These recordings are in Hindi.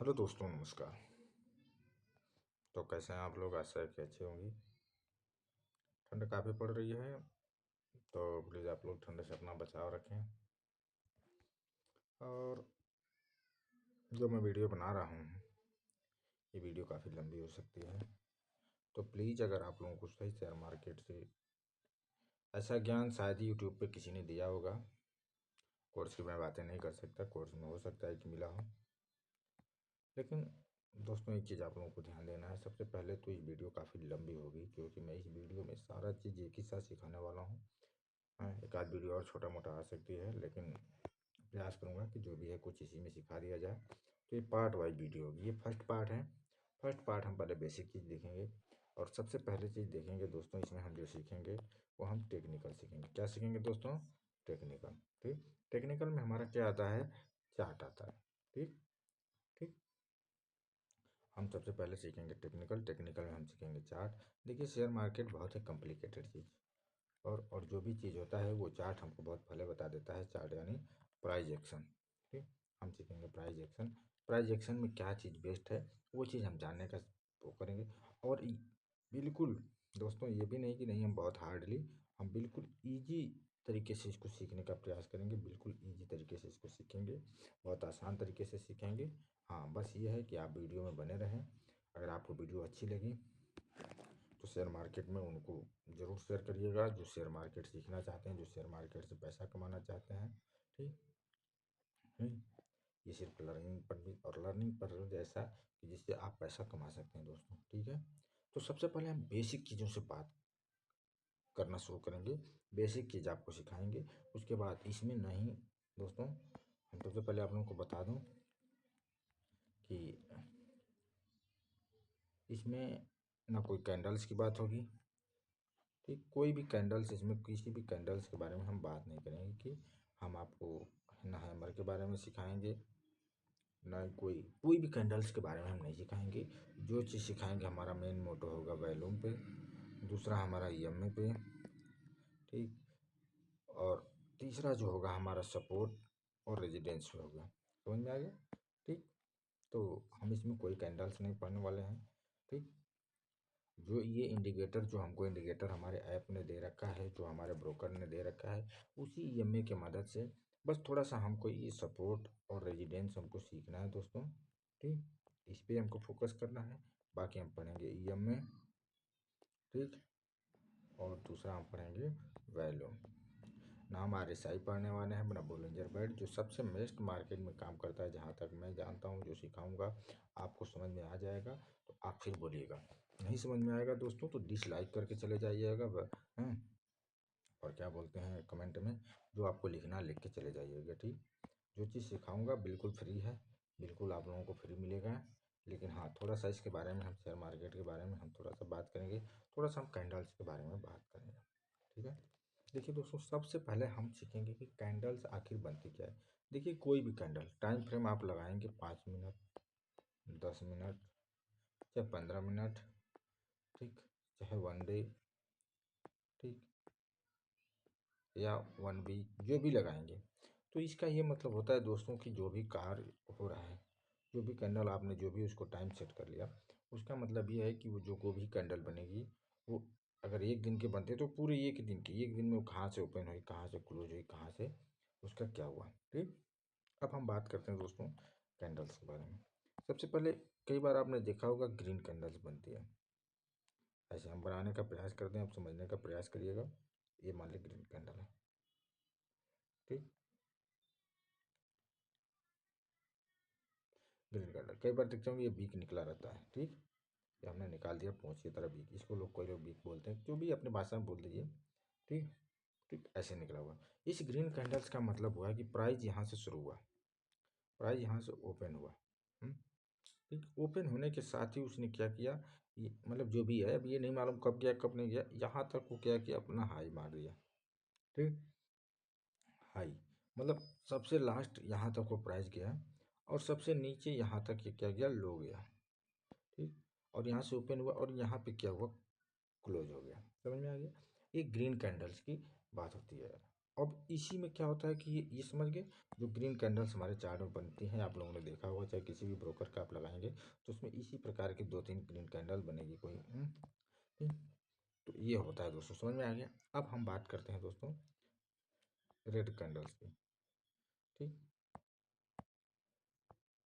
हेलो दोस्तों, नमस्कार। तो कैसे हैं आप लोग? आशा है कि अच्छे होंगी। ठंड काफ़ी पड़ रही है, तो प्लीज़ आप लोग ठंड से अपना बचाव रखें। और जो मैं वीडियो बना रहा हूँ, ये वीडियो काफ़ी लंबी हो सकती है, तो प्लीज़ अगर आप लोगों को सही शेयर मार्केट से ऐसा ज्ञान शायद ही यूट्यूब पे किसी ने दिया होगा। कोर्स की मैं बातें नहीं कर सकता, कोर्स में हो सकता है कि मिला हो, लेकिन दोस्तों एक चीज़ आप लोगों को ध्यान देना है। सबसे पहले तो ये वीडियो काफ़ी लंबी होगी, क्योंकि मैं इस वीडियो में सारा चीज़ एक ही साथ सिखाने वाला हूँ। हाँ, एक आध वीडियो और छोटा मोटा आ सकती है, लेकिन प्रयास करूँगा कि जो भी है कुछ इसी में सिखा दिया जाए। तो ये पार्ट वाइज वीडियो होगी। ये फर्स्ट पार्ट है। फर्स्ट पार्ट हम पहले बेसिक चीज़ देखेंगे, और सबसे पहले चीज़ देखेंगे दोस्तों, इसमें हम जो सीखेंगे वो हम टेक्निकल सीखेंगे। क्या सीखेंगे दोस्तों? टेक्निकल। ठीक। टेक्निकल में हमारा क्या आता है? चार्ट आता है। ठीक। ठीक। हम सबसे पहले सीखेंगे टेक्निकल। टेक्निकल में हम सीखेंगे चार्ट। देखिए, शेयर मार्केट बहुत ही कॉम्प्लिकेटेड चीज़, और जो भी चीज़ होता है वो चार्ट हमको बहुत पहले बता देता है। चार्ट यानी प्राइज एक्शन। ठीक। हम सीखेंगे प्राइज एक्शन। प्राइज एक्शन में क्या चीज़ बेस्ट है वो चीज़ हम जानने का वो करेंगे। और बिल्कुल दोस्तों, ये भी नहीं कि नहीं, हम बहुत हार्डली, हम बिल्कुल ईजी तरीके से इसको सीखने का प्रयास करेंगे। बिल्कुल ईजी तरीके से इसको सीखेंगे, बहुत आसान तरीके से सीखेंगे। हाँ, बस ये है कि आप वीडियो में बने रहें। अगर आपको वीडियो अच्छी लगी तो शेयर मार्केट में उनको ज़रूर शेयर करिएगा, जो शेयर मार्केट सीखना चाहते हैं, जो शेयर मार्केट से पैसा कमाना चाहते हैं। ठीक है। ये सिर्फ लर्निंग पर भी, और लर्निंग पर जैसा कि जिससे आप पैसा कमा सकते हैं दोस्तों। ठीक है। तो सबसे पहले हम बेसिक चीज़ों से बात करना शुरू करेंगे। बेसिक चीज़ आपको सिखाएंगे, उसके बाद इसमें नहीं दोस्तों, हम सबसे पहले आप लोगों को बता दूं कि इसमें ना कोई कैंडल्स की बात होगी। ठीक। कोई भी कैंडल्स, इसमें किसी भी कैंडल्स के बारे में हम बात नहीं करेंगे कि हम आपको ना हैमर के बारे में सिखाएंगे, ना कोई कोई भी कैंडल्स के बारे में हम नहीं सिखाएंगे। जो चीज़ सिखाएंगे हमारा मेन मोटो होगा वॉल्यूम पे, दूसरा हमारा ईएमए पे। ठीक। और तीसरा जो होगा हमारा सपोर्ट और रेजिडेंस पे होगा। समझ में आ गया? ठीक। तो हम इसमें कोई कैंडल्स नहीं पढ़ने वाले हैं। ठीक। जो ये इंडिकेटर, जो हमको इंडिकेटर हमारे ऐप ने दे रखा है, जो हमारे ब्रोकर ने दे रखा है, उसी ईएमए की मदद से बस थोड़ा सा हमको ये सपोर्ट और रेजिडेंस हमको सीखना है दोस्तों। ठीक। इस पे हमको फोकस करना है। बाकी हम पढ़ेंगे ईएमए। ठीक। और दूसरा हम पढ़ेंगे वैल्यू। ना हम आरएसआई पढ़ने वाले हैं, ना बोलिंजर बैंड, जो सबसे बेस्ट मार्केट में काम करता है। जहाँ तक मैं जानता हूँ, जो सिखाऊंगा आपको समझ में आ जाएगा तो आप फिर बोलिएगा। नहीं समझ में आएगा दोस्तों तो डिसलाइक करके चले जाइएगा। हैं, और क्या बोलते हैं, कमेंट में जो आपको लिखना लिख के चले जाइएगा। ठीक। जो चीज़ सिखाऊंगा बिल्कुल फ्री है, बिल्कुल आप लोगों को फ्री मिलेगा। लेकिन हाँ, थोड़ा सा इसके बारे में, हम शेयर मार्केट के बारे में हम थोड़ा सा बात करेंगे, थोड़ा सा हम कैंडल्स के बारे में बात करेंगे। ठीक है। देखिए दोस्तों, सबसे पहले हम सीखेंगे कि कैंडल्स आखिर बनती क्या है। देखिए, कोई भी कैंडल टाइम फ्रेम आप लगाएंगे 5 मिनट, 10 मिनट, चाहे 15 मिनट, ठीक, चाहे 1 डे, ठीक, या 1 वीक, जो भी लगाएंगे, तो इसका ये मतलब होता है दोस्तों कि जो भी कार्य हो रहा है, जो भी कैंडल आपने जो भी उसको टाइम सेट कर लिया, उसका मतलब ये है कि वो जो कोई भी कैंडल बनेगी, वो अगर एक दिन के बनते तो पूरे एक दिन की, एक दिन में वो कहाँ से ओपन हुई, कहाँ से क्लोज हुई, कहाँ से उसका क्या हुआ। ठीक। अब हम बात करते हैं दोस्तों कैंडल्स के बारे में। सबसे पहले, कई बार आपने देखा होगा ग्रीन कैंडल्स बनती है। ऐसे हम बनाने का प्रयास करते हैं, आप समझने का प्रयास करिएगा। ये मान ली ग्रीन कैंडल है। ठीक। ग्रीन कैंडल कई बार देखते होंगे ये बीक निकला रहता है। ठीक। ये हमने निकाल दिया पहुँच की तरह बीक, इसको लोग, कोई लोग बीक बोलते हैं, जो भी अपनी भाषा में बोल दीजिए। ठीक। ठीक, ऐसे निकला हुआ। इस ग्रीन कैंडल्स का मतलब हुआ कि प्राइस यहाँ से शुरू हुआ, प्राइस यहाँ से ओपन हुआ। हम्म, ठीक। ओपन होने के साथ ही उसने क्या किया, ये मतलब जो भी है, अब ये नहीं मालूम कब गया कब नहीं गया, यहाँ तक वो क्या किया, अपना हाई मार दिया। ठीक। हाई मतलब सबसे लास्ट यहाँ तक वो प्राइस गया, और सबसे नीचे यहाँ तक ये क्या गया, लो गया। ठीक। और यहाँ से ओपन हुआ, और यहाँ पे क्या हुआ, क्लोज हो गया। समझ में आ गया? ये ग्रीन कैंडल्स की बात होती है। अब इसी में क्या होता है कि ये समझ गए, जो ग्रीन कैंडल्स हमारे चार्ट में बनती हैं आप लोगों ने देखा होगा, चाहे किसी भी ब्रोकर का आप लगाएंगे तो उसमें इसी प्रकार की 2-3 ग्रीन कैंडल बनेगी कोई। ठीक। तो ये होता है दोस्तों, समझ में आ गया। अब हम बात करते हैं दोस्तों रेड कैंडल्स की। ठीक।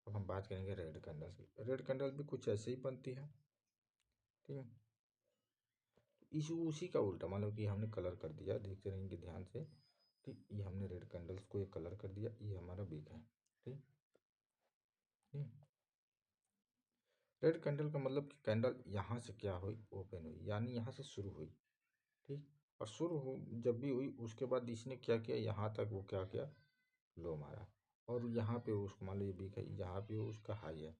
अब हम बात करेंगे रेड कैंडल्स की। रेड कैंडल भी कुछ ऐसे ही बनती है। ठीक है। इस उसी का उल्टा, मान लो कि हमने कलर कर दिया, देखते रहेंगे ध्यान से। ठीक। ये हमने रेड कैंडल्स को एक कलर कर दिया, ये हमारा वीक है। ठीक। ठीक। रेड कैंडल का मतलब कि कैंडल यहाँ से क्या हुई, ओपन हुई, यानी यहाँ से शुरू हुई। ठीक। और शुरू हो जब भी हुई उसके बाद इसने क्या किया, यहाँ तक वो क्या किया, लो मारा। और यहाँ पे उसको मान लो ये वीक है, यहाँ पे उसका हाई है।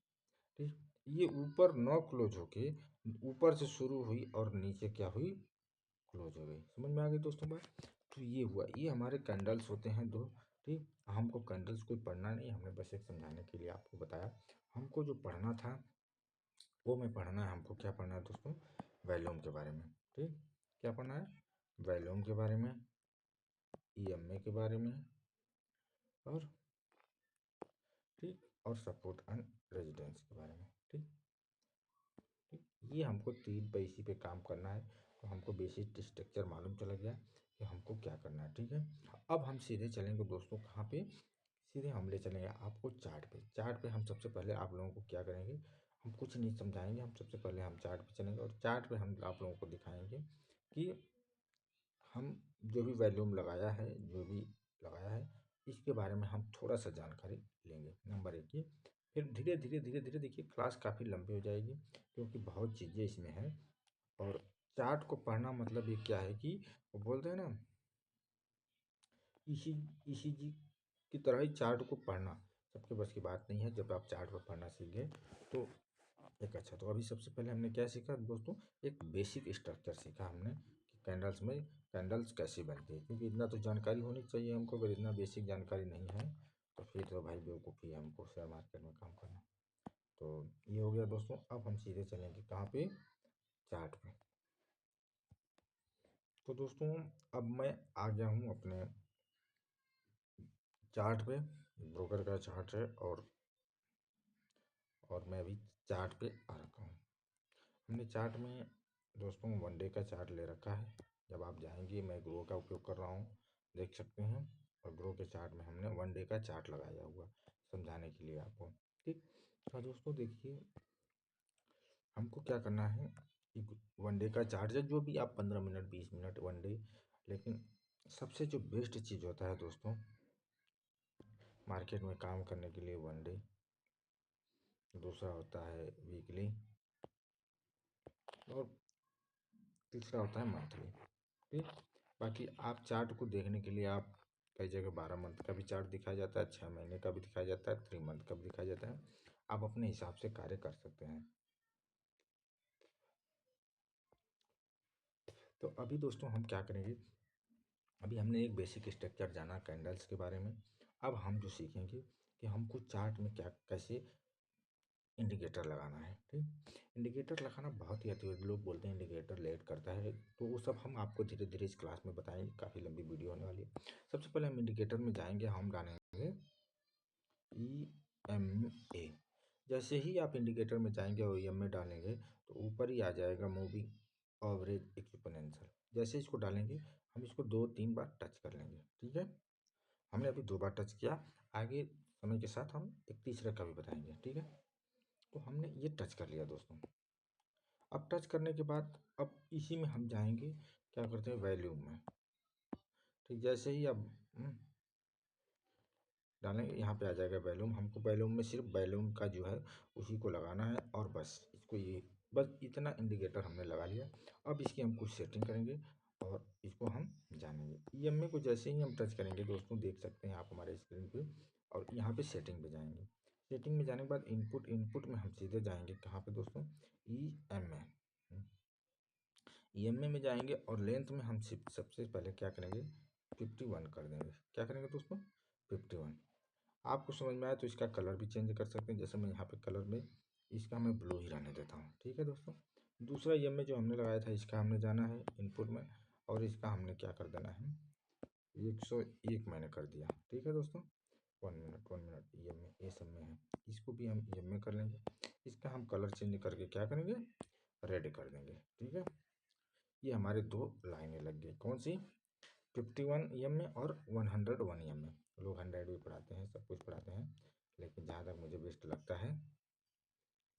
ठीक। ये ऊपर न क्लोज होके ऊपर से शुरू हुई और नीचे क्या हुई, क्लोज हो गई। समझ में आ गई दोस्तों बात। तो ये हुआ, ये हमारे कैंडल्स होते हैं दो। ठीक। हमको कैंडल्स कोई पढ़ना नहीं, हमने बस एक समझाने के लिए आपको बताया। हमको जो पढ़ना था वो में पढ़ना है। हमको क्या पढ़ना है दोस्तों, वॉल्यूम के बारे में। ठीक। क्या पढ़ना है, वॉल्यूम के बारे में, ईएमए के बारे में, और ठीक, और सपोर्ट एंड रेजिस्टेंस के बारे में। ठीक। ठीक। ये हमको 3 पे इसी पे काम करना है। तो हमको बेसिक स्ट्रक्चर मालूम चला गया कि हमको क्या करना है। ठीक है। अब हम सीधे चलेंगे दोस्तों कहाँ पे, सीधे हम ले चलेंगे आपको चार्ट पे। चार्ट पे हम सबसे पहले आप लोगों को क्या करेंगे, हम कुछ नहीं समझाएंगे, हम सबसे पहले हम चार्ट पे चलेंगे और चार्ट पे हम आप लोगों को दिखाएंगे कि हम जो भी वॉल्यूम लगाया है, जो भी लगाया है, इसके बारे में हम थोड़ा सा जानकारी लेंगे। नंबर 1 ये। फिर धीरे धीरे धीरे धीरे देखिए क्लास काफ़ी लंबी हो जाएगी क्योंकि बहुत चीज़ें इसमें हैं। और चार्ट को पढ़ना मतलब ये क्या है कि वो बोलते हैं ना, इसी इसी जी की तरह ही चार्ट को पढ़ना सबके बस की बात नहीं है। जब आप चार्ट पर पढ़ना सीख गए तो एक अच्छा, तो अभी सबसे पहले हमने क्या सीखा दोस्तों, एक बेसिक स्ट्रक्चर सीखा हमने कि कैंडल्स में कैंडल्स कैसे बनती है। क्योंकि इतना तो जानकारी होनी चाहिए हमको, अगर इतना बेसिक जानकारी नहीं है तो फिर तो भाई बेवकूफ़ी है हमको शेयर मार्केट में काम करना। तो ये हो गया दोस्तों। अब हम सीधे चलेंगे कहाँ पे, चार्ट पे। तो दोस्तों अब मैं आ गया हूँ अपने चार्ट पे, ब्रोकर का चार्ट है और मैं अभी चार्ट पे आ रखा हूँ। हमने चार्ट में दोस्तों वनडे का चार्ट ले रखा है। जब आप जाएंगे, मैं ग्रो का उपयोग कर रहा हूँ, देख सकते हैं। और ग्रो के चार्ट में हमने वनडे का चार्ट लगाया हुआ समझाने के लिए आपको। ठीक। तो दोस्तों देखिए हमको क्या करना है, वनडे का चार्ट है जो भी आप 15 मिनट 20 मिनट वनडे, लेकिन सबसे जो बेस्ट चीज़ होता है दोस्तों मार्केट में काम करने के लिए, वनडे, दूसरा होता है वीकली, और तीसरा होता है मंथली। ठीक। बाकी आप चार्ट को देखने के लिए आप कई जगह 12 मंथ का भी चार्ट दिखाया जाता है, 6 महीने का भी दिखाया जाता है, 3 मंथ का भी दिखाया जाता है। आप अपने हिसाब से कार्य कर सकते हैं। तो अभी दोस्तों हम क्या करेंगे, अभी हमने एक बेसिक स्ट्रक्चर जाना कैंडल्स के बारे में। अब हम जो सीखेंगे कि हमको चार्ट में क्या कैसे इंडिकेटर लगाना है। ठीक। इंडिकेटर लगाना बहुत ही अति, लोग बोलते हैं इंडिकेटर लेट करता है, तो वो सब हम आपको धीरे धीरे इस क्लास में बताएंगे, काफ़ी लंबी वीडियो होने वाली है। सबसे पहले हम इंडिकेटर में जाएंगे, हम डालेंगे EMA। जैसे ही आप इंडिकेटर में जाएंगे और EMA डालेंगे तो ऊपर ही आ जाएगा मूविंग एवरेज एक्सपोनेंशियल। जैसे इसको डालेंगे हम इसको 2-3 बार टच कर लेंगे। ठीक है। हमने अभी 2 बार टच किया, आगे समय के साथ हम एक तीसरा का भी बताएंगे। ठीक है। तो हमने ये टच कर लिया दोस्तों। अब टच करने के बाद अब इसी में हम जाएंगे, क्या करते हैं, वॉल्यूम में। ठीक। जैसे ही अब डालेंगे यहाँ पे आ जाएगा वॉल्यूम। हमको वॉल्यूम में सिर्फ वॉल्यूम का जो है उसी को लगाना है और बस इसको, ये बस इतना इंडिकेटर हमने लगा लिया। अब इसकी हम कुछ सेटिंग करेंगे और इसको हम जानेंगे। EMA को जैसे ही हम टच करेंगे दोस्तों, देख सकते हैं आप हमारे स्क्रीन पे, और यहाँ पे सेटिंग पे जाएंगे। सेटिंग में जाने के बाद इनपुट में हम सीधे जाएंगे कहाँ पे दोस्तों, EMA। EMA में जाएंगे और लेंथ में हम सबसे पहले क्या करेंगे, 51 कर देंगे। क्या करेंगे दोस्तों, 51। आपको समझ में आए तो इसका कलर भी चेंज कर सकते हैं। जैसे मैं यहाँ पे कलर में इसका मैं ब्लू ही रहने देता हूँ। ठीक है दोस्तों। दूसरा EMA जो हमने लगाया था इसका हमने जाना है इनपुट में, और इसका हमने क्या कर देना है, 101 मैंने कर दिया। ठीक है दोस्तों, 1 मिनट ये सब में है, इसको भी हम ये में कर लेंगे। इसका हम कलर चेंज करके क्या करेंगे, रेड कर देंगे। ठीक है, ये हमारे 2 लाइनें लग गई। कौन सी, 51 EM में और 101 EM में। लोग 100 भी पढ़ाते हैं, सब कुछ पढ़ाते हैं, लेकिन जहाँ तक मुझे बेस्ट लगता है,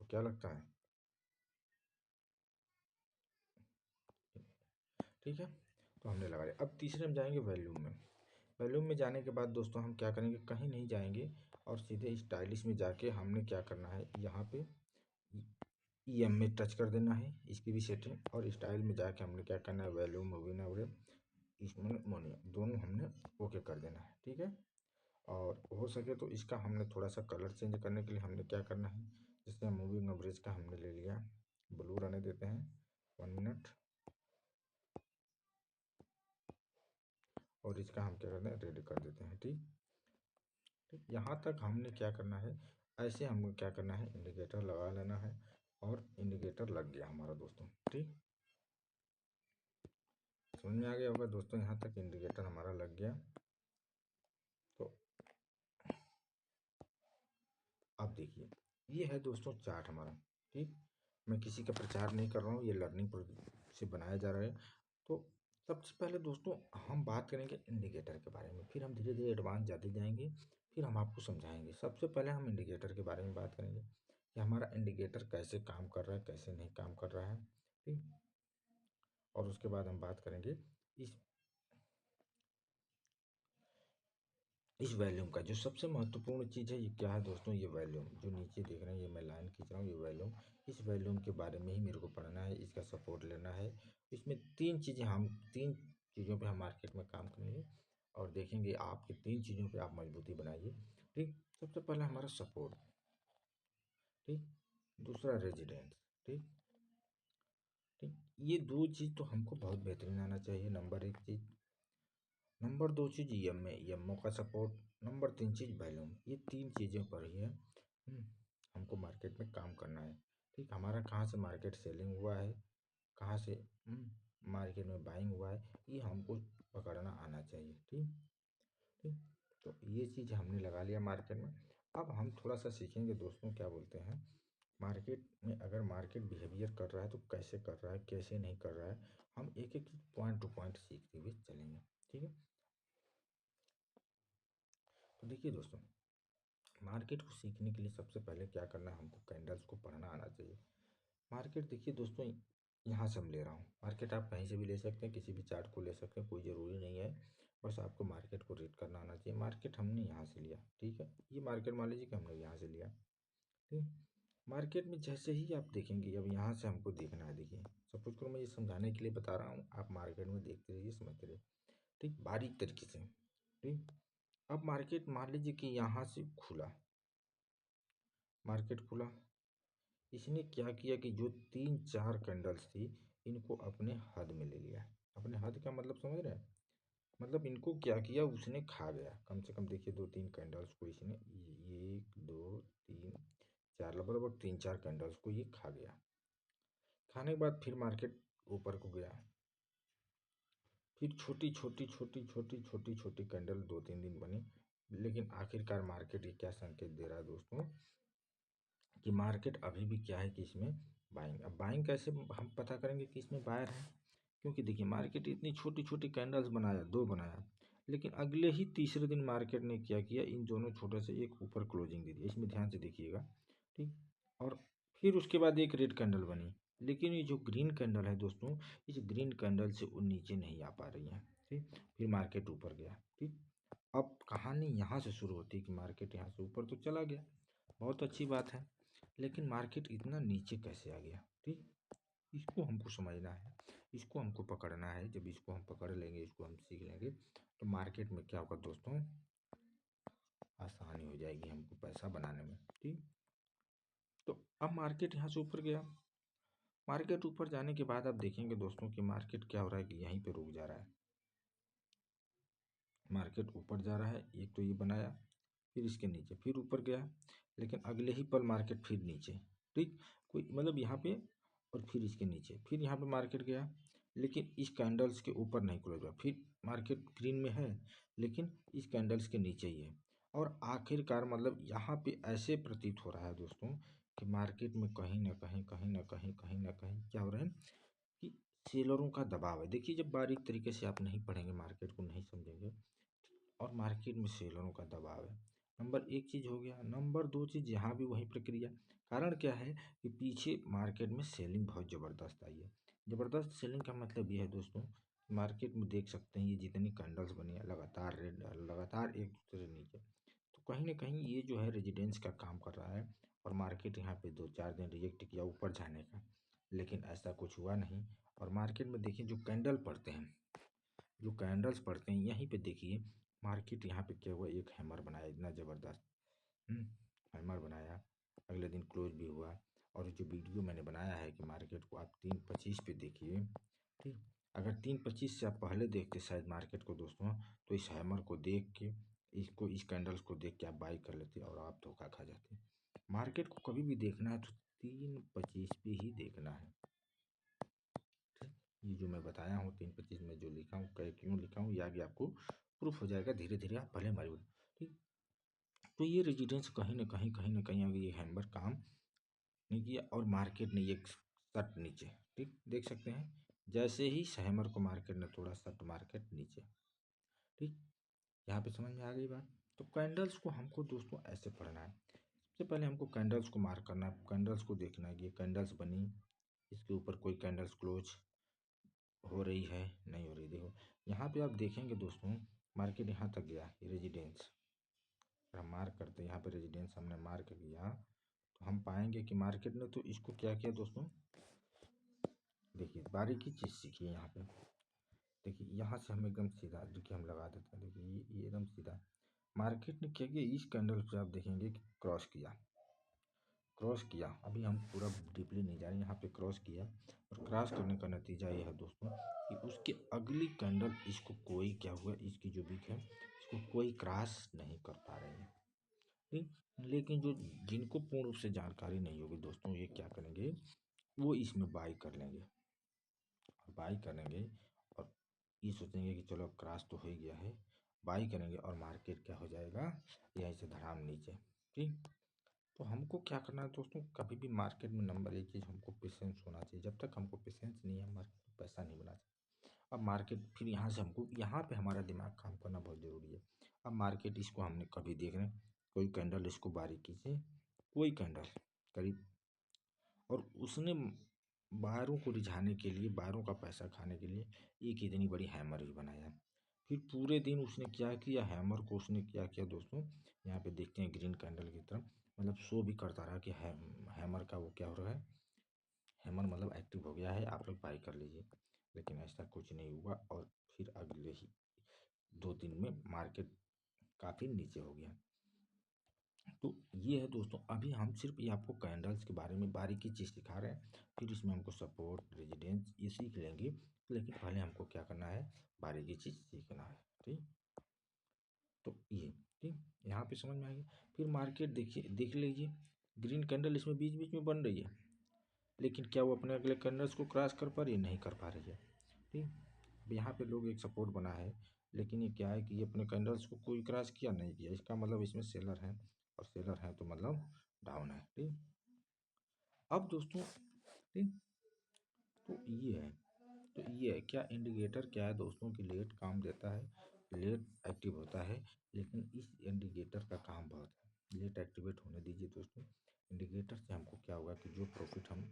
वो क्या लगता है, ठीक है। तो हमने लगा लिया। अब तीसरे में जाएंगे वॉल्यूम में। वॉल्यूम में जाने के बाद दोस्तों हम क्या करेंगे, कहीं नहीं जाएंगे और सीधे स्टाइलिश में जाके हमने क्या करना है, यहाँ पे EM में टच कर देना है, इसकी भी सेटिंग, और स्टाइल में जाके हमने क्या करना है, वॉल्यूम मूविंग एवरेज इसमें मोनियम दोनों हमने ओके कर देना है। ठीक है, और हो सके तो इसका हमने थोड़ा सा कलर चेंज करने के लिए हमने क्या करना है, जैसे मूविंग एवरेज का हमने ले लिया ब्लू रहने देते हैं 1 मिनट, और इसका हम क्या करते हैं, रेड कर देते हैं। ठीक ठीक, यहाँ तक हमने क्या करना है, ऐसे हमको क्या करना है, इंडिकेटर लगा लेना है, और इंडिकेटर लग गया हमारा दोस्तों। ठीक, समझ में आ गया होगा दोस्तों, यहाँ तक इंडिकेटर हमारा लग गया। तो अब देखिए, ये है दोस्तों चार्ट हमारा। ठीक, मैं किसी का प्रचार नहीं कर रहा हूँ, ये लर्निंग से बनाया जा रहा है। तो सबसे पहले दोस्तों हम बात करेंगे इंडिकेटर के बारे में, फिर हम धीरे धीरे एडवांस जाते जाएंगे, फिर हम आपको समझाएंगे। सबसे पहले हम इंडिकेटर के बारे में बात करेंगे कि हमारा इंडिकेटर कैसे काम कर रहा है, कैसे नहीं काम कर रहा है। ठीक, और उसके बाद हम बात करेंगे इस वॉल्यूम का। जो सबसे महत्वपूर्ण चीज़ है, ये क्या है दोस्तों, ये वॉल्यूम जो नीचे देख रहे हैं, ये मैं लाइन खींच रहा हूँ, ये वॉल्यूम। इस वॉल्यूम के बारे में ही मेरे को पढ़ना है, इसका सपोर्ट लेना है। इसमें 3 चीज़ों पे हम मार्केट में काम करेंगे और देखेंगे आपके 3 चीज़ों पे आप मजबूती बनाइए। ठीक, सबसे पहले हमारा सपोर्ट, ठीक, दूसरा रेजिडेंस। ठीक ठीक, ये 2 चीज़ तो हमको बहुत बेहतरीन आना चाहिए। नंबर 1 चीज़, नंबर 2 चीज़ EM में EMO का सपोर्ट, नंबर 3 चीज़ वॉल्यूम। ये 3 चीज़ों पर ही है हमको मार्केट में काम करना है। ठीक, हमारा कहाँ से मार्केट सेलिंग हुआ है, कहाँ से मार्केट में बाइंग हुआ है, ये हमको पकड़ना आना चाहिए। ठीक ठीक, तो ये चीज़ हमने लगा लिया मार्केट में। अब हम थोड़ा सा सीखेंगे दोस्तों, क्या बोलते हैं, मार्केट में अगर मार्केट बिहेवियर कर रहा है तो कैसे कर रहा है, कैसे नहीं कर रहा है, हम एक एक पॉइंट टू पॉइंट सीखते हुए चलेंगे। ठीक है, तो देखिए दोस्तों, मार्केट को सीखने के लिए सबसे पहले क्या करना है, हमको कैंडल्स को पढ़ना आना चाहिए। मार्केट देखिए दोस्तों, यहाँ से हम ले रहा हूँ, मार्केट आप कहीं से भी ले सकते हैं, किसी भी चार्ट को ले सकते हैं, कोई ज़रूरी नहीं है, बस आपको मार्केट को रीड करना आना चाहिए। मार्केट हमने यहाँ से लिया, ठीक है, ये मार्केट मान लीजिए कि हमने यहाँ से लिया। ठीक, मार्केट में जैसे ही आप देखेंगे, अब यहाँ से हमको देखना है। देखिए, सपोज करो मैं ये समझाने के लिए बता रहा हूँ, आप मार्केट में देखते रहिए, समझते रहिए, ठीक, बारीक तरीके से। ठीक, अब मार्केट मान लीजिए कि यहाँ से खुला, मार्केट खुला, इसने क्या किया कि जो 3-4 कैंडल्स थी, इनको अपने हद में ले लिया। अपने हद का मतलब समझ रहे हैं, मतलब इनको क्या किया, उसने खा गया। कम से कम देखिए 2-3 कैंडल्स को इसने, 1 2 3 4, लगभग 3-4 कैंडल्स को ये खा गया। खाने के बाद फिर मार्केट ऊपर को गया, फिर छोटी छोटी छोटी छोटी छोटी छोटी कैंडल 2-3 दिन बनी, लेकिन आखिरकार मार्केट ये क्या संकेत दे रहा है दोस्तों, कि मार्केट अभी भी क्या है कि इसमें बाइंग। अब बाइंग कैसे हम पता करेंगे कि इसमें बायर है, क्योंकि देखिए मार्केट इतनी छोटी छोटी कैंडल्स बनाया, 2 बनाया, लेकिन अगले ही तीसरे दिन मार्केट ने क्या किया, इन दोनों छोटे से एक ऊपर क्लोजिंग दे दिया। इसमें ध्यान से देखिएगा। ठीक, और फिर उसके बाद एक रेड कैंडल बनी, लेकिन ये जो ग्रीन कैंडल है दोस्तों, इस ग्रीन कैंडल से वो नीचे नहीं आ पा रही है। ठीक, फिर मार्केट ऊपर गया। ठीक, अब कहानी यहाँ से शुरू होती है कि मार्केट यहाँ से ऊपर तो चला गया, बहुत अच्छी बात है, लेकिन मार्केट इतना नीचे कैसे आ गया। ठीक, इसको हमको समझना है, इसको हमको पकड़ना है। जब इसको हम पकड़ लेंगे, इसको हम सीख लेंगे, तो मार्केट में क्या होगा दोस्तों, आसानी हो जाएगी हमको पैसा बनाने में। ठीक, तो अब मार्केट यहाँ से ऊपर गया, मार्केट ऊपर जाने के बाद आप देखेंगे दोस्तों कि मार्केट क्या हो रहा है कि यहीं पे रुक जा रहा है। मार्केट ऊपर जा रहा है, एक तो ये बनाया, फिर इसके नीचे, फिर ऊपर गया, लेकिन अगले ही पल मार्केट फिर नीचे। ठीक, कोई मतलब यहाँ पे, और फिर इसके नीचे, फिर यहाँ पे मार्केट गया, लेकिन इस कैंडल्स के ऊपर नहीं क्लोज हुआ। फिर मार्केट ग्रीन में है लेकिन इस कैंडल्स के नीचे ही है। और आखिरकार मतलब यहाँ पे ऐसे प्रतीत हो रहा है दोस्तों कि मार्केट में कहीं ना कहीं क्या हो रहा है कि सेलरों का दबाव है। देखिए, जब बारीक तरीके से आप नहीं पढ़ेंगे, मार्केट को नहीं समझेंगे, और मार्केट में सेलरों का दबाव है, नंबर एक चीज़ हो गया। नंबर दो चीज़, यहाँ भी वही प्रक्रिया। कारण क्या है कि पीछे मार्केट में सेलिंग बहुत ज़बरदस्त आई है। ज़बरदस्त सेलिंग का मतलब ये है दोस्तों, मार्केट में देख सकते हैं ये जितनी कैंडल्स बनी है लगातार रेड, लगातार एक दूसरे नीचे, तो कहीं ना कहीं ये जो है रेजिडेंस का काम कर रहा है। और मार्केट यहाँ पे 2-4 दिन रिजेक्ट किया ऊपर जाने का, लेकिन ऐसा कुछ हुआ नहीं। और मार्केट में देखिए जो कैंडल पड़ते हैं, जो कैंडल्स पड़ते हैं, यहीं पे देखिए मार्केट यहाँ पे क्या हुआ, एक हैमर बनाया इतना ज़बरदस्त, हैमर बनाया, अगले दिन क्लोज भी हुआ। और जो वीडियो मैंने बनाया है कि मार्केट को आप 3:25 पे देखिए, ठीक, अगर 3:25 से आप पहले देखते शायद मार्केट को दोस्तों, तो इस हैमर को देख के, इसको, इस कैंडल्स को देख के आप बाई कर लेते और आप धोखा खा जाते। मार्केट को कभी भी देखना है तो 3:25 पे ही देखना है। ये जो मैं बताया हूँ 3:25 में जो लिखा हूँ, क्यों लिखा हूँ, ये आगे आपको प्रूफ हो जाएगा, धीरे धीरे आप पहले मारिए। ठीक, तो ये रेजिडेंस कहीं ना कहीं आगे ये हैमर काम नहीं किया और मार्केट ने एक सट नीचे, ठीक, देख सकते हैं जैसे ही हैमर को मार्केट ने थोड़ा सट, मार्केट नीचे, ठीक, यहाँ पे समझ में आ गई बात। तो कैंडल्स को हमको दोस्तों ऐसे पढ़ना है। सबसे पहले हमको कैंडल्स को मार्क करना है, कैंडल्स को देखना है कि ये कैंडल्स बनी, इसके ऊपर कोई कैंडल्स क्लोज हो रही है, नहीं हो रही। देखो यहाँ पे आप देखेंगे दोस्तों, मार्केट यहाँ तक गया, ये रेजिडेंस, अगर हम मार्क करते हैं यहाँ पे रेजिडेंस हमने मार्क किया, तो हम पाएंगे कि मार्केट ने तो इसको क्या किया दोस्तों, देखिए बारीकी चीज़ सीखिए यहाँ पे। देखिए यहाँ से हम एकदम सीधा, देखिए हम लगा देते हैं, देखिए ये एकदम सीधा, मार्केट ने क्या किया, इस कैंडल पे आप देखेंगे कि क्रॉस किया, क्रॉस किया, अभी हम पूरा डीपली नहीं जा रहे, यहाँ पे क्रॉस किया। और क्रॉस करने का नतीजा ये है दोस्तों कि उसके अगली कैंडल इसको कोई क्या हुआ, इसकी जो बिक है इसको कोई क्रॉस नहीं कर पा रही है, ठीक। लेकिन जो, जिनको पूर्ण रूप से जानकारी नहीं होगी दोस्तों, ये क्या करेंगे, वो इसमें बाई कर लेंगे, और बाई करेंगे और ये सोचेंगे कि चलो क्रॉस तो हो ही गया है, बाई करेंगे और मार्केट क्या हो जाएगा, यहीं से धड़ाम नीचे, ठीक। तो हमको क्या करना है दोस्तों, कभी भी मार्केट में नंबर एक चीज़ हमको पेशेंस होना चाहिए। जब तक हमको पेशेंस नहीं है, मार्केट में पैसा नहीं बना सकते। अब मार्केट, फिर यहाँ से हमको, यहाँ पे हमारा दिमाग काम करना बहुत ज़रूरी है। अब मार्केट, इसको हमने कभी देख रहे हैं, कोई कैंडल इसको बारीकी से, कोई कैंडल करीब, और उसने बायरों को रिझाने के लिए, बायरों का पैसा खाने के लिए एक इतनी बड़ी हैमर ही बनाया। फिर पूरे दिन उसने क्या किया, हैमर को उसने क्या किया दोस्तों, यहाँ पे देखते हैं ग्रीन कैंडल की तरफ, मतलब शो भी करता रहा कि हैमर का वो क्या हो रहा है, हैमर मतलब एक्टिव हो गया है, आप लोग बाई कर लीजिए। लेकिन ऐसा कुछ नहीं हुआ और फिर अगले ही 2 दिन में मार्केट काफ़ी नीचे हो गया। तो ये है दोस्तों, अभी हम सिर्फ ये आपको कैंडल्स के बारे में बारीकी चीज़ सिखा रहे हैं, फिर इसमें हमको सपोर्ट, रेजिडेंस ये सीख लेंगे, लेकिन पहले हमको क्या करना है, बारीकी चीज़ सीखना है, ठीक। तो ये, ठीक, यहाँ पे समझ में आ गया। फिर मार्केट देखिए, देख लीजिए, ग्रीन कैंडल इसमें बीच बीच में बन रही है, लेकिन क्या वो अपने अगले कैंडल्स को क्रॉस कर पा रही है, नहीं कर पा रही है, ठीक। अब यहाँ पे लोग एक सपोर्ट बना है, लेकिन ये क्या है कि ये अपने कैंडल्स को कोई क्रॉस किया नहीं किया, इसका मतलब इसमें सेलर है, और सेलर है तो मतलब डाउन है, ठीक। अब दोस्तों, ठीक, तो ये है, तो ये है क्या, इंडिकेटर क्या है दोस्तों कि लेट काम देता है, लेट एक्टिव होता है, लेकिन इस इंडिकेटर का काम बहुत है, लेट एक्टिवेट होने दीजिए दोस्तों। इंडिकेटर से हमको क्या होगा कि जो प्रॉफिट हम,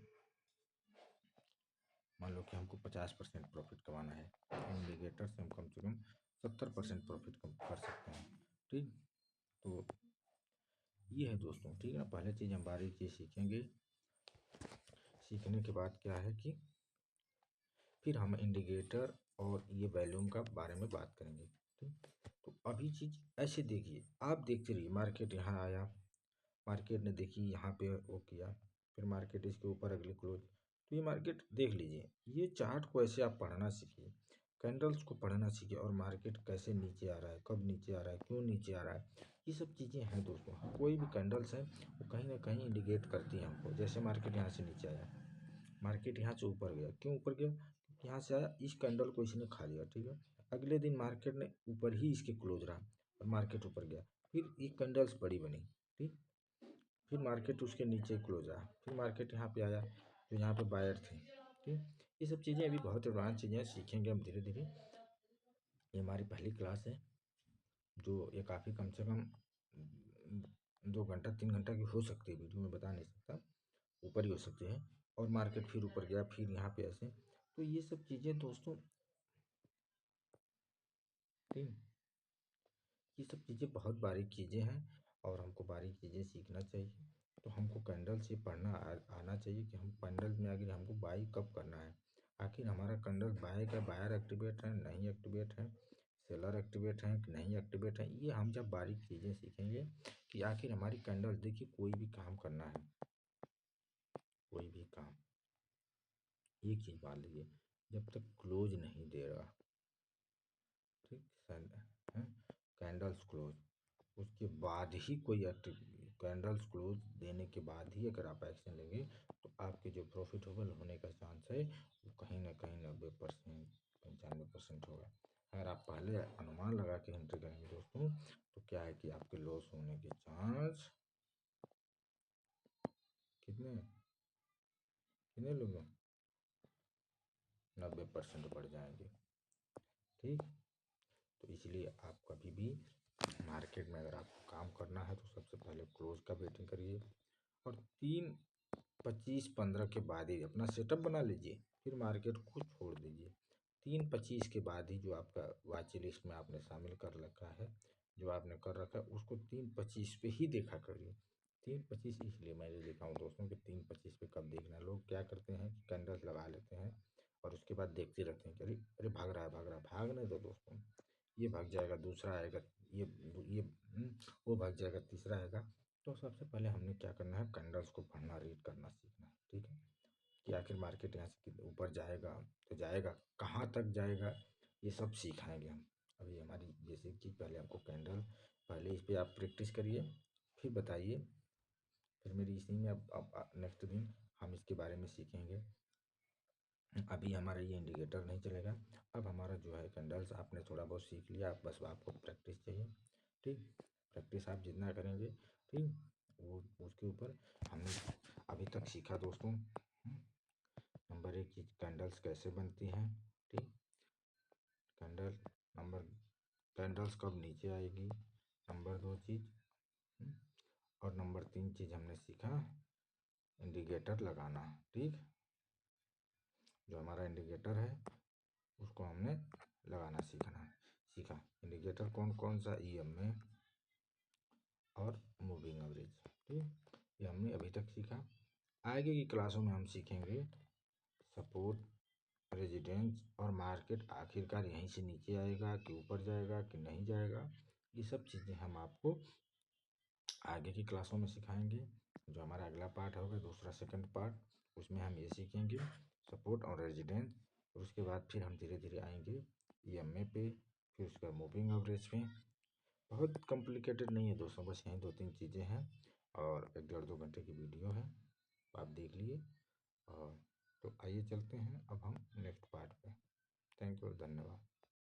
मान लो कि हमको 50% प्रॉफिट कमाना है, इंडिकेटर से हम कम से कम 70% प्रॉफिट कम कर सकते हैं, ठीक। तो ये है दोस्तों, ठीक है ना। पहले चीज़ हम बारीक चीज़ सीखेंगे, सीखने के बाद क्या है कि फिर हम इंडिकेटर और ये वैल्यूम का बारे में बात करेंगे, ठीक। तो अभी चीज़ ऐसे देखिए, आप देखते रहिए, मार्केट यहाँ आया, मार्केट ने देखी यहाँ पे वो किया, फिर मार्केट इसके ऊपर अगली क्लोज, तो ये मार्केट देख लीजिए, ये चार्ट को ऐसे आप पढ़ना सीखिए, कैंडल्स को पढ़ना सीखिए, और मार्केट कैसे नीचे आ रहा है, कब नीचे आ रहा है, क्यों नीचे आ रहा है, ये सब चीज़ें हैं दोस्तों। कोई भी कैंडल्स है वो कहीं ना कहीं इंडिकेट करती है हमको। जैसे मार्केट यहाँ से नीचे आया, मार्केट यहाँ से ऊपर गया, क्यों ऊपर गया, यहाँ से आया, इस कैंडल को इसने खा लिया, ठीक है। अगले दिन मार्केट ने ऊपर ही इसके क्लोज रहा और मार्केट ऊपर गया, फिर एक कैंडल्स बड़ी बनी, ठीक। फिर मार्केट उसके नीचे क्लोज रहा, फिर मार्केट यहाँ पे आया, तो यहाँ पे बायर थे, ठीक। ये सब चीज़ें अभी बहुत एडवांस चीज़ें सीखेंगे हम धीरे धीरे। ये हमारी पहली क्लास है, जो ये काफ़ी कम से कम 2 घंटा 3 घंटा की हो सकती है, वीडियो में बता नहीं सकता, ऊपर ही हो सकती है। और मार्केट फिर ऊपर गया, फिर यहाँ पे ऐसे। तो ये सब चीज़ें दोस्तों, ठीक, ये सब चीज़ें बहुत बारीक चीज़ें हैं और हमको बारीक चीज़ें सीखना चाहिए। तो हमको कैंडल से पढ़ना आना चाहिए कि हम कैंडल में आगे हमको बाई कब करना है, आखिर हमारा कैंडल बाय का बायर एक्टिवेट है नहीं एक्टिवेट है, सेलर एक्टिवेट है कि नहीं एक्टिवेट है। ये हम जब बारीक चीज़ें सीखेंगे कि आखिर हमारी कैंडल, देखिए कोई भी काम करना है, कोई भी काम, एक चीज़ मान लीजिए, जब तक क्लोज नहीं दे रहा, ठीक, कैंडल्स क्लोज, उसके बाद ही कोई एक्टिव, कैंडल्स क्लोज देने के बाद ही अगर आप एक्शन लेंगे तो आपके जो प्रॉफिटेबल होने का चांस है वो कहीं ना कहीं 90% 95% होगा। अगर आप पहले अनुमान लगा के एंट्री करेंगे दोस्तों, तो क्या है कि आपके लॉस होने के चांस कितने कितने लोग 90% बढ़ जाएंगे, ठीक। तो इसलिए आप कभी भी मार्केट में अगर आपको काम करना है तो सबसे पहले क्लोज का वेटिंग करिए और 3:25-15 के बाद ही अपना सेटअप बना लीजिए, फिर मार्केट को छोड़ दीजिए। 3:25 के बाद ही जो आपका वॉच लिस्ट में आपने शामिल कर रखा है, जो आपने कर रखा है, उसको 3:25 पे ही देखा करिए। 3:25 इसलिए मैंने लिखा हूँ दोस्तों कि 3:25 पे कब देखना है। लोग क्या करते हैं, कैंडल्स लगा लेते हैं और उसके बाद देखते रहते हैं कि अरे अरे भाग रहा है भाग रहा है, भागने दो दोस्तों, ये भाग जाएगा, दूसरा आएगा, ये वो भाग जाएगा, तीसरा आएगा। तो सबसे पहले हमने क्या करना है, कैंडल्स को पढ़ना, रीड करना सीखना है, ठीक है। कि आखिर मार्केट यहाँ से ऊपर जाएगा तो जाएगा, कहाँ तक जाएगा, ये सब सिखाएंगे हम। अभी हमारी बेसिक चीज़, पहले आपको कैंडल, पहले इस पर आप प्रैक्टिस करिए, फिर बताइए, फिर मेरी इसी में अब नेक्स्ट दिन हम इसके बारे में सीखेंगे। अभी हमारा ये इंडिकेटर नहीं चलेगा, अब हमारा जो है कैंडल्स आपने थोड़ा बहुत सीख लिया, बस आपको प्रैक्टिस चाहिए, ठीक। प्रैक्टिस आप जितना करेंगे, ठीक, वो उसके ऊपर हमने अभी तक सीखा दोस्तों। नंबर 1 चीज़, कैंडल्स कैसे बनती हैं, ठीक। कैंडल नंबर कैंडल्स कब नीचे आएगी, नंबर 2 चीज़, और नंबर 3 चीज़ हमने सीखा, इंडिकेटर लगाना, ठीक। जो हमारा इंडिकेटर है उसको हमने लगाना सीखा। इंडिकेटर कौन कौन सा, ईएमए और मूविंग एवरेज, ठीक, ये हमने अभी तक सीखा। आगे की क्लासों में हम सीखेंगे सपोर्ट, रेजिडेंस और मार्केट आखिरकार यहीं से नीचे आएगा कि ऊपर जाएगा कि नहीं जाएगा। ये सब चीज़ें हम आपको आगे की क्लासों में सिखाएंगे। जो हमारा अगला पार्ट होगा, दूसरा सेकंड पार्ट, उसमें हम ये सीखेंगे सपोर्ट और रेजिडेंस, और उसके बाद फिर हम धीरे धीरे आएंगे ईएमए पे, फिर उसका मूविंग एवरेज पे। बहुत कॉम्प्लिकेटेड नहीं है दोस्तों, बस यहीं 2-3 चीज़ें हैं और 1-1.5-2 घंटे की वीडियो है, आप देख लिए। और तो आइए चलते हैं अब हम नेक्स्ट पार्ट पे। थैंक यू, धन्यवाद।